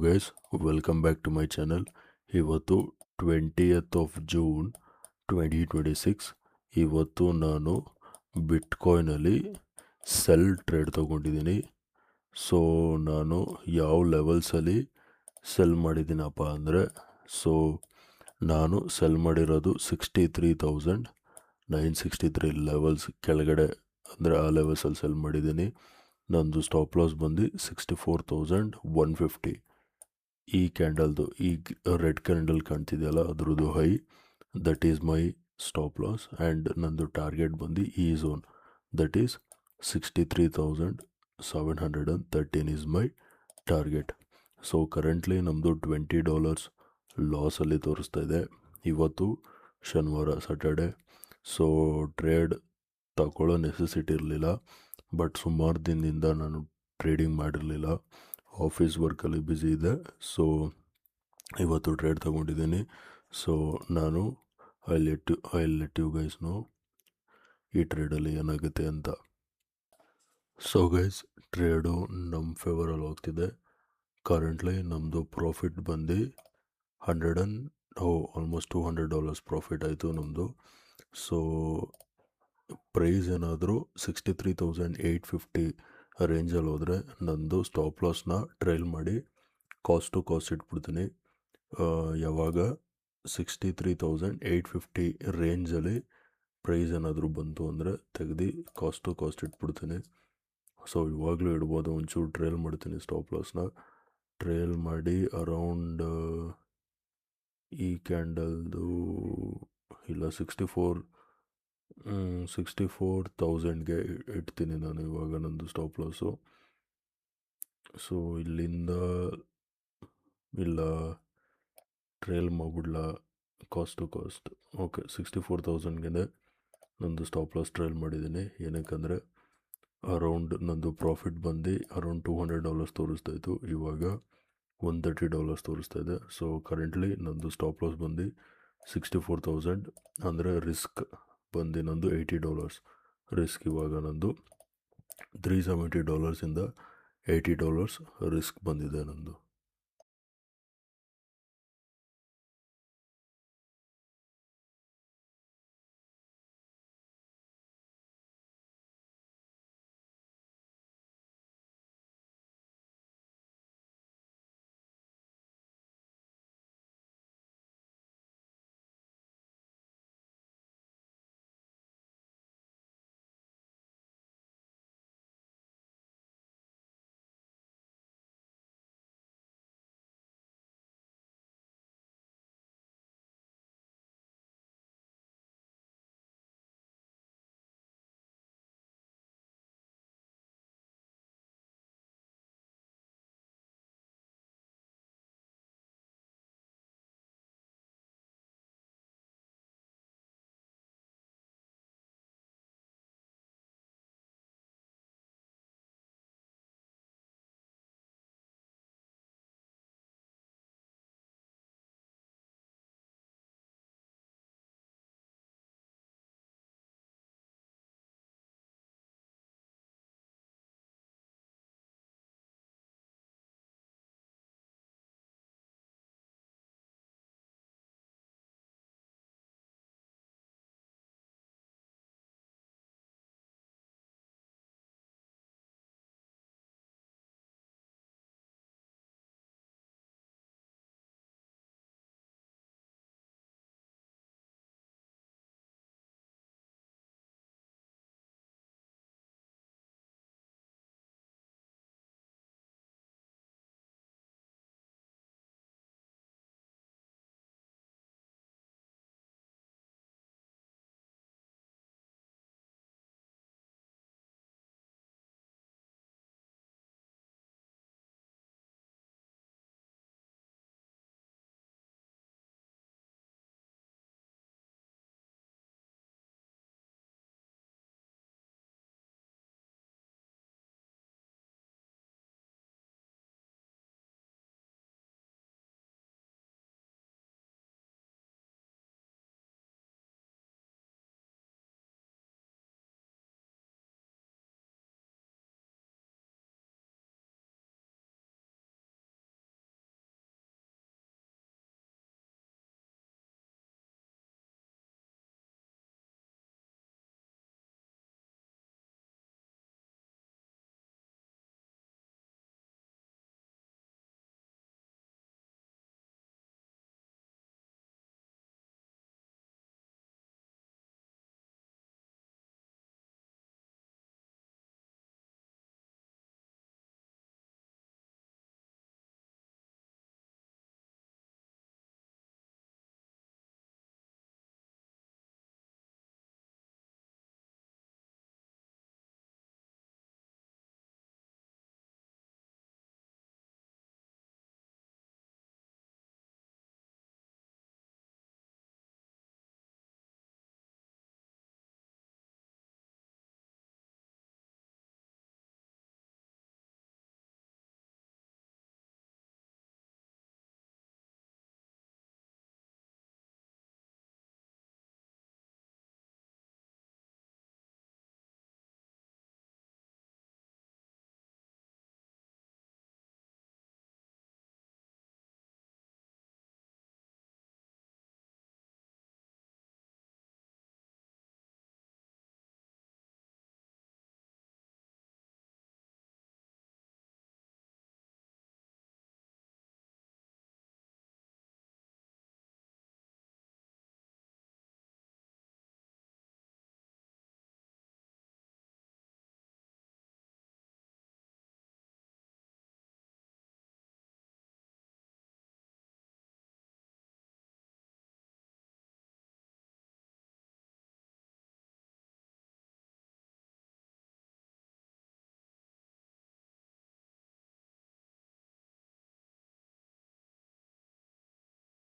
Guys, welcome back to my channel. ಇವತ್ತು 20th June 2026. ಇವತ್ತು ನಾನು ಬಿಟ್ಕಾಯ್ನಲ್ಲಿ ಸೆಲ್ ಟ್ರೇಡ್ ತೊಗೊಂಡಿದ್ದೀನಿ. ಸೊ ನಾನು ಯಾವ ಲೆವೆಲ್ಸಲ್ಲಿ ಸೆಲ್ ಮಾಡಿದ್ದೀನಪ್ಪ ಅಂದರೆ, ನಾನು ಸೆಲ್ ಮಾಡಿರೋದು 63,963 ಲೆವೆಲ್ಸ್ ಕೆಳಗಡೆ, ಅಂದರೆ ಆ ಲೆವೆಲ್ಸಲ್ಲಿ ಸೆಲ್ ಮಾಡಿದ್ದೀನಿ. ನಂದು ಸ್ಟಾಪ್ ಲಾಸ್ ಬಂದು 64,150. ಈ ಕ್ಯಾಂಡಲ್ದು ಈ ರೆಡ್ ಕ್ಯಾಂಡಲ್ ಕಾಣ್ತಿದೆಯಲ್ಲ, ಅದ್ರದ್ದು high, that is my stop loss. And ನಂದು ಟಾರ್ಗೆಟ್ ಬಂದು ಈ zone, that is 63,713 is my target. So currently ನಮ್ಮದು $20 ಲಾಸಲ್ಲಿ ತೋರಿಸ್ತಾ ಇದೆ. ಇವತ್ತು ಶನಿವಾರ, ಸ್ಯಾಟರ್ಡೆ, ಸೊ ಟ್ರೇಡ್ ತಗೊಳ್ಳೋ ನೆಸೆಸಿಟಿ ಇರಲಿಲ್ಲ. ಬಟ್ ಸುಮಾರು ದಿನದಿಂದ ನಾನು ಟ್ರೇಡಿಂಗ್ ಮಾಡಿರಲಿಲ್ಲ, ಆಫೀಸ್ ವರ್ಕಲ್ಲಿ ಬ್ಯುಸಿ ಇದೆ. ಸೊ ಇವತ್ತು ಟ್ರೇಡ್ ತೊಗೊಂಡಿದ್ದೀನಿ. ಸೊ ನಾನು I let you guys know ಈ ಟ್ರೇಡಲ್ಲಿ ಏನಾಗುತ್ತೆ ಅಂತ. ಸೊ ಗೈಸ್, ಟ್ರೇಡು ನಮ್ಮ ಫೇವರಲ್ಲಿ ಹೋಗ್ತಿದೆ. ಕರೆಂಟ್ಲಿ ನಮ್ಮದು ಪ್ರಾಫಿಟ್ ಬಂದು ಆಲ್ಮೋಸ್ಟ್ $200 ಪ್ರಾಫಿಟ್ ಆಯಿತು ನಮ್ಮದು. ಸೊ ಪ್ರೈಸ್ ಏನಾದರೂ 63,850 ರೇಂಜಲ್ಲಿ ಹೋದರೆ ನಂದು ಸ್ಟಾಪ್ ಲಾಸ್ನ ಟ್ರೈಲ್ ಮಾಡಿ ಕಾಸ್ಟ್ ಟು ಕಾಸ್ಟ್ ಇಟ್ಬಿಡ್ತೀನಿ. ಯಾವಾಗ 63,850 ರೇಂಜಲ್ಲಿ ಪ್ರೈಸ್ ಏನಾದರೂ ಬಂತು ಅಂದರೆ ತೆಗೆದು ಕಾಸ್ಟ್ ಟು ಕಾಸ್ಟ್ ಇಟ್ಬಿಡ್ತೀನಿ. ಸೊ ಇವಾಗಲೂ ಇಡ್ಬೋದು, ಒಂಚೂರು ಟ್ರೈಲ್ ಮಾಡ್ತೀನಿ. ಸ್ಟಾಪ್ ಲಾಸ್ನ ಟ್ರೈಲ್ ಮಾಡಿ ಅರೌಂಡ್ ಈ ಕ್ಯಾಂಡಲ್ದು ಇಲ್ಲ 64,000ಗೆ ಇಡ್ತೀನಿ ನಾನು ಇವಾಗ ನಂದು ಸ್ಟಾಪ್ ಲಾಸು. ಸೊ ಇಲ್ಲಿಂದ ಇಲ್ಲ ಟ್ರೈಲ್ ಮಾಡ್ಬಿಡ್ಲ ಕಾಸ್ಟ್ ಟು ಕಾಸ್ಟ್. ಓಕೆ, 64,000ಗೆ ನಂದು ಸ್ಟಾಪ್ ಲಾಸ್ ಟ್ರೈಲ್ ಮಾಡಿದ್ದೀನಿ. ಏನಕ್ಕಂದರೆ ಅರೌಂಡ್ ನಂದು ಪ್ರಾಫಿಟ್ ಬಂದು ಅರೌಂಡ್ $200 ತೋರಿಸ್ತಾಯಿತ್ತು, ಇವಾಗ $130 ತೋರಿಸ್ತಾ ಇದೆ. ಸೊ ಕರೆಂಟ್ಲಿ ನಂದು ಸ್ಟಾಪ್ ಲಾಸ್ ಬಂದು 64,000, ಅಂದರೆ ರಿಸ್ಕ್ ಬಂದು ನಂದು $80 ರಿಸ್ಕ್. ಇವಾಗ ನಂದು $370 $80 ರಿಸ್ಕ್ ಬಂದಿದೆ ನಂದು.